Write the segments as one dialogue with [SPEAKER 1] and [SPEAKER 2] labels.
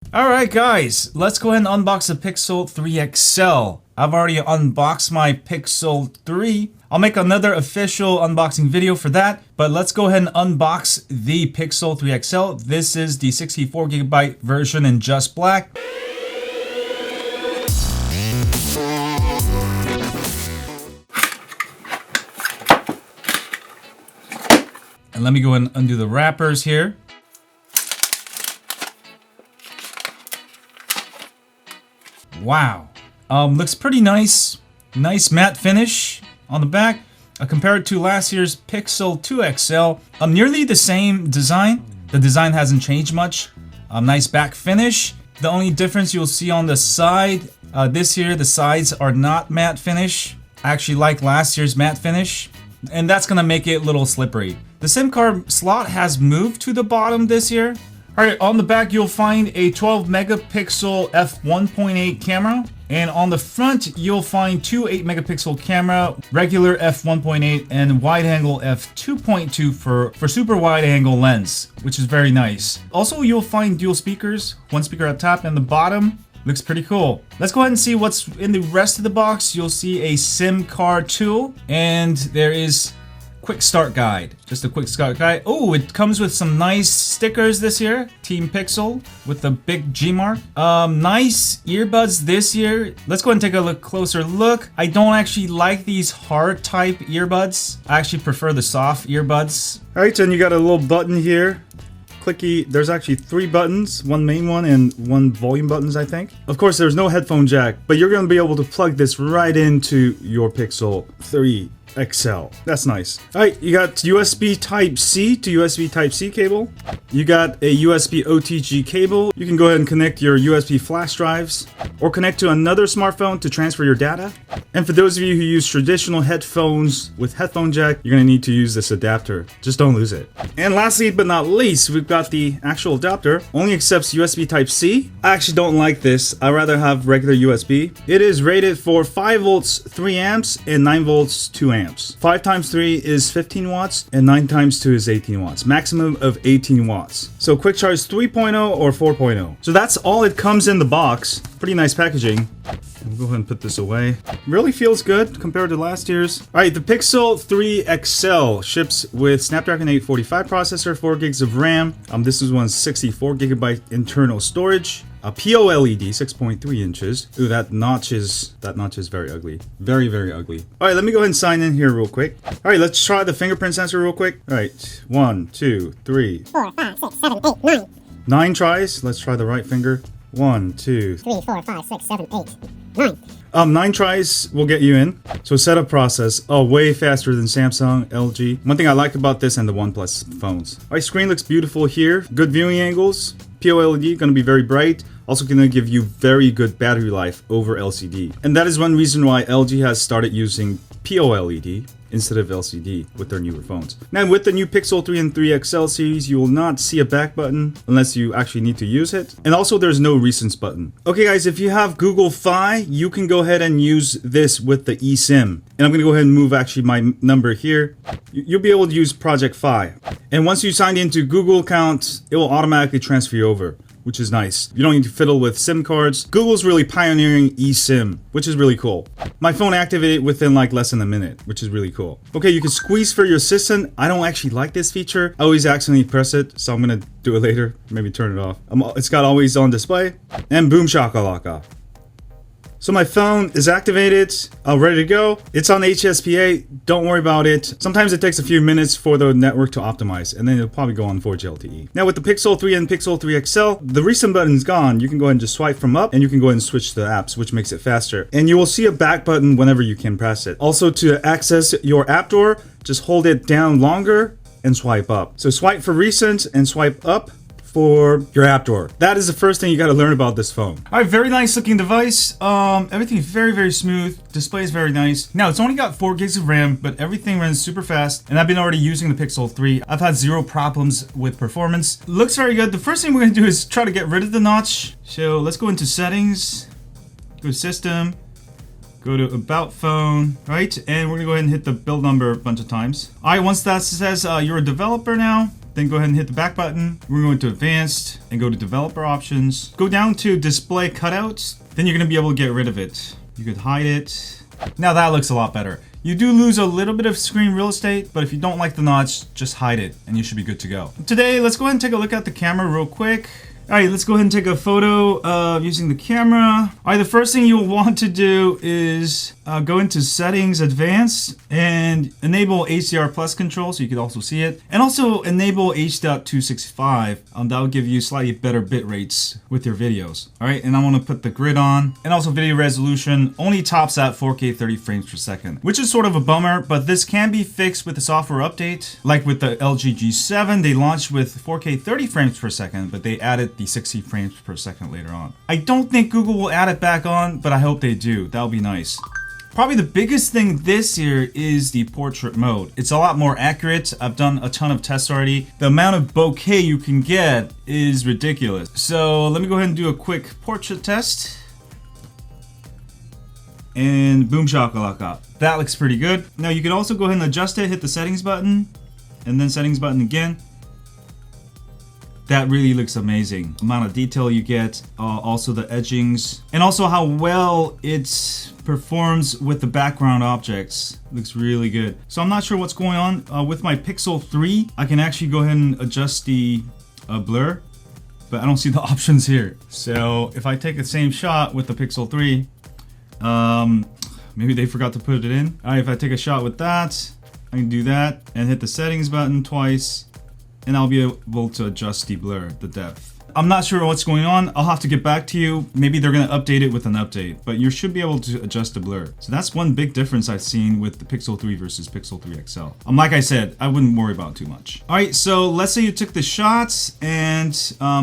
[SPEAKER 1] Alright guys, let's go ahead and unbox the Pixel 3 XL. I've already unboxed my Pixel 3. I'll make another official unboxing video for that, but let's go ahead and unbox the Pixel 3 XL. This is the 64GB version in just black. And let me go ahead and undo the wrappers here. Wow, looks pretty nice. Nice matte finish on the back. Compared to last year's Pixel 2 XL, nearly the same design. The design hasn't changed much. Nice back finish. The only difference you'll see on the side, this year the sides are not matte finish. I actually like last year's matte finish, and that's gonna make it a little slippery. The SIM card slot has moved to the bottom this year. Alright, on the back you'll find a 12 megapixel f1.8 camera, and on the front you'll find two 8 megapixel camera, regular f1.8 and wide angle f2.2 for super wide angle lens, which is very nice. Also you'll find dual speakers, one speaker at top and the bottom. Looks pretty cool. Let's go ahead and see what's in the rest of the box. You'll see a SIM card tool, and there is quick start guide. Just a quick start guide. Oh, it comes with some nice stickers this year. Team Pixel with the big G mark. Nice earbuds this year. Let's go ahead and take a closer look. I don't actually like these hard type earbuds. I actually prefer the soft earbuds. All right, and you got a little button here. Clicky. There's actually 3 buttons, one main one and 1 volume buttons, I think. Of course, there's no headphone jack, but you're going to be able to plug this right into your Pixel 3 XL. That's nice. Alright, you got USB Type-C to USB Type-C cable. You got a USB OTG cable. You can go ahead and connect your USB flash drives or connect to another smartphone to transfer your data. And for those of you who use traditional headphones with headphone jack, you're going to need to use this adapter. Just don't lose it. And lastly but not least, we've got the actual adapter. Only accepts USB Type-C. I actually don't like this. I'd rather have regular USB. It is rated for 5 volts 3 amps and 9 volts 2 amps. 5 times 3 is 15 watts and 9 times 2 is 18 watts. Maximum of 18 watts. So quick charge 3.0 or 4.0. So that's all it comes in the box. Pretty nice packaging. We'll go ahead and put this away. Really feels good compared to last year's. Alright, the Pixel 3 XL ships with Snapdragon 845 processor, 4 gigs of RAM. This is 64GB internal storage. A POLED 6.3 inches. Ooh, that notch is very ugly. Very, very ugly. Alright, let me go ahead and sign in here real quick. Alright, let's try the fingerprint sensor real quick. Alright, 1, 2, 3, 4, 5, 6, 7, 8, 9. 9 tries. Let's try the right finger. 1, 2, 3, 4, 5, 6, 7, 8, 9. 9 tries will get you in. So setup process, way faster than Samsung, LG. One thing I like about this and the OnePlus phones. Alright, screen looks beautiful here. Good viewing angles. POLED gonna be very bright. Also gonna give you very good battery life over LCD. And that is one reason why LG has started using POLED instead of LCD with their newer phones. Now with the new Pixel 3 and 3 XL series, you will not see a back button unless you actually need to use it. And also there's no recents button. Okay guys, if you have Google Fi, you can go ahead and use this with the eSIM. And I'm gonna go ahead and move actually my number here. You'll be able to use Project Fi. And once you sign into Google account, it will automatically transfer you over, which is nice. You don't need to fiddle with SIM cards. Google's really pioneering eSIM, which is really cool. My phone activated within like less than a minute, which is really cool. Okay, you can squeeze for your assistant. I don't actually like this feature. I always accidentally press it, so I'm gonna do it later. Maybe turn it off. It's got always on display. And boom shakalaka. So my phone is activated, ready to go. It's on HSPA, don't worry about it. Sometimes it takes a few minutes for the network to optimize, and then it'll probably go on 4G LTE. Now with the Pixel 3 and Pixel 3 XL, the recent button's gone. You can go ahead and just swipe from up, and you can go ahead and switch to the apps, which makes it faster. And you will see a back button whenever you can press it. Also to access your app door, just hold it down longer and swipe up. So swipe for recent and swipe up for your app door. That is the first thing you got to learn about this phone. All right, very nice looking device. Everything is very, very smooth. Display is very nice. Now it's only got 4 gigs of RAM, but everything runs super fast. And I've been already using the Pixel 3. I've had 0 problems with performance. Looks very good. The first thing we're gonna do is try to get rid of the notch. So let's go into settings, go to system, go to about phone, right? And we're gonna go ahead and hit the build number a bunch of times. All right, once that says you're a developer now, then go ahead and hit the back button. We're going to advanced and go to developer options. Go down to display cutouts. Then you're going to be able to get rid of it. You could hide it. Now that looks a lot better. You do lose a little bit of screen real estate, but if you don't like the notch, just hide it and you should be good to go. Today, let's go ahead and take a look at the camera real quick. All right, let's go ahead and take a photo using the camera. All right, the first thing you'll want to do is go into settings, advanced, and enable HDR plus control so you can also see it. And also enable H.265. That will give you slightly better bit rates with your videos. All right, and I want to put the grid on. And also video resolution only tops at 4K 30 frames per second, which is sort of a bummer, but this can be fixed with the software update. Like with the LG G7, they launched with 4K 30 frames per second, but they added the 60 frames per second later on. I don't think Google will add it back on, but I hope they do. That would be nice. Probably the biggest thing this year is the portrait mode. It's a lot more accurate. I've done a ton of tests already. The amount of bokeh you can get is ridiculous. So let me go ahead and do a quick portrait test. And boom shakalaka. That looks pretty good. Now you can also go ahead and adjust it, hit the settings button, and then settings button again. That really looks amazing. Amount of detail you get, also the edgings, and also how well it performs with the background objects. Looks really good. So I'm not sure what's going on with my Pixel 3. I can actually go ahead and adjust the blur, but I don't see the options here. So if I take the same shot with the Pixel 3, maybe they forgot to put it in. All right, if I take a shot with that, I can do that and hit the settings button twice. And I'll be able to adjust the blur, the depth. I'm not sure what's going on. I'll have to get back to you. Maybe they're going to update it with an update, but you should be able to adjust the blur. So that's one big difference I've seen with the Pixel 3 versus Pixel 3 XL. Like I said, I wouldn't worry about it too much. All right, so let's say you took the shots and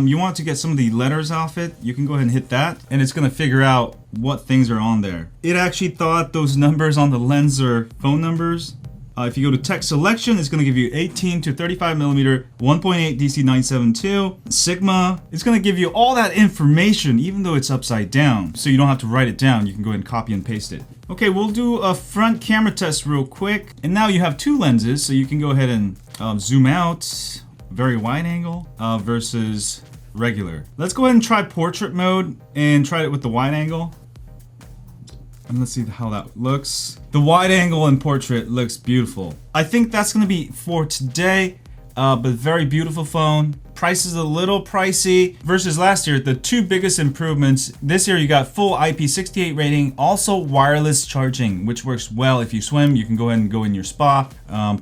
[SPEAKER 1] you want to get some of the letters off it. You can go ahead and hit that, and it's going to figure out what things are on there. It actually thought those numbers on the lens are phone numbers. If you go to text selection, it's going to give you 18 to 35 millimeter, 1.8 DC972, Sigma. It's going to give you all that information, even though it's upside down. So you don't have to write it down. You can go ahead and copy and paste it. Okay, we'll do a front camera test real quick. And now you have two lenses, so you can go ahead and zoom out, very wide angle versus regular. Let's go ahead and try portrait mode and try it with the wide angle. And let's see how that looks. The wide angle and portrait looks beautiful. I think that's gonna be for today, but very beautiful phone. Price is a little pricey versus last year. The two biggest improvements, this year you got full IP68 rating, also wireless charging, which works well if you swim. You can go ahead and go in your spa,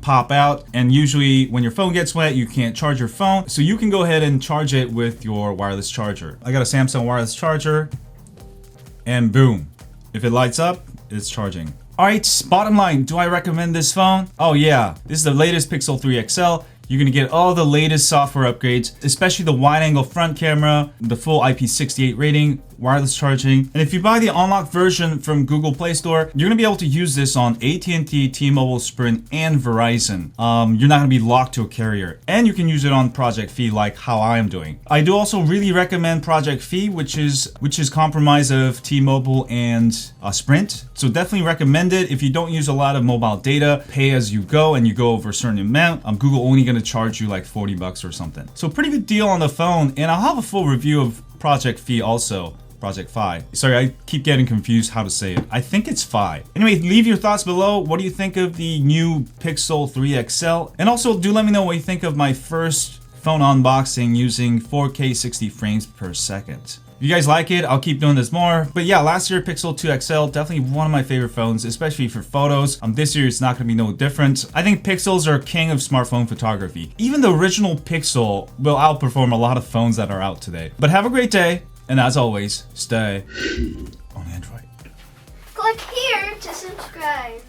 [SPEAKER 1] pop out, and usually when your phone gets wet, you can't charge your phone. So you can go ahead and charge it with your wireless charger. I got a Samsung wireless charger, and boom. If it lights up, it's charging. All right, bottom line, do I recommend this phone? Oh yeah, this is the latest Pixel 3 XL. You're gonna get all the latest software upgrades, especially the wide angle front camera, the full IP68 rating, wireless charging. And if you buy the unlocked version from Google Play Store, you're gonna be able to use this on AT&T, T-Mobile, Sprint, and Verizon. You're not gonna be locked to a carrier. And you can use it on Project Phi like how I am doing. I do also really recommend Project Phi, which is compromise of T-Mobile and Sprint. So definitely recommend it. If you don't use a lot of mobile data, pay as you go, and you go over a certain amount, Google only gonna charge you like 40 bucks or something. So pretty good deal on the phone, and I'll have a full review of Project Phi also. Project Phi. Sorry, I keep getting confused how to say it. I think it's Phi. Anyway, leave your thoughts below. What do you think of the new Pixel 3 XL? And also do let me know what you think of my first phone unboxing using 4K 60 frames per second. If you guys like it, I'll keep doing this more. But yeah, last year Pixel 2 XL, definitely one of my favorite phones, especially for photos. This year it's not gonna be no different. I think Pixels are king of smartphone photography. Even the original Pixel will outperform a lot of phones that are out today. But have a great day, and as always, stay on Android.
[SPEAKER 2] Click here to subscribe.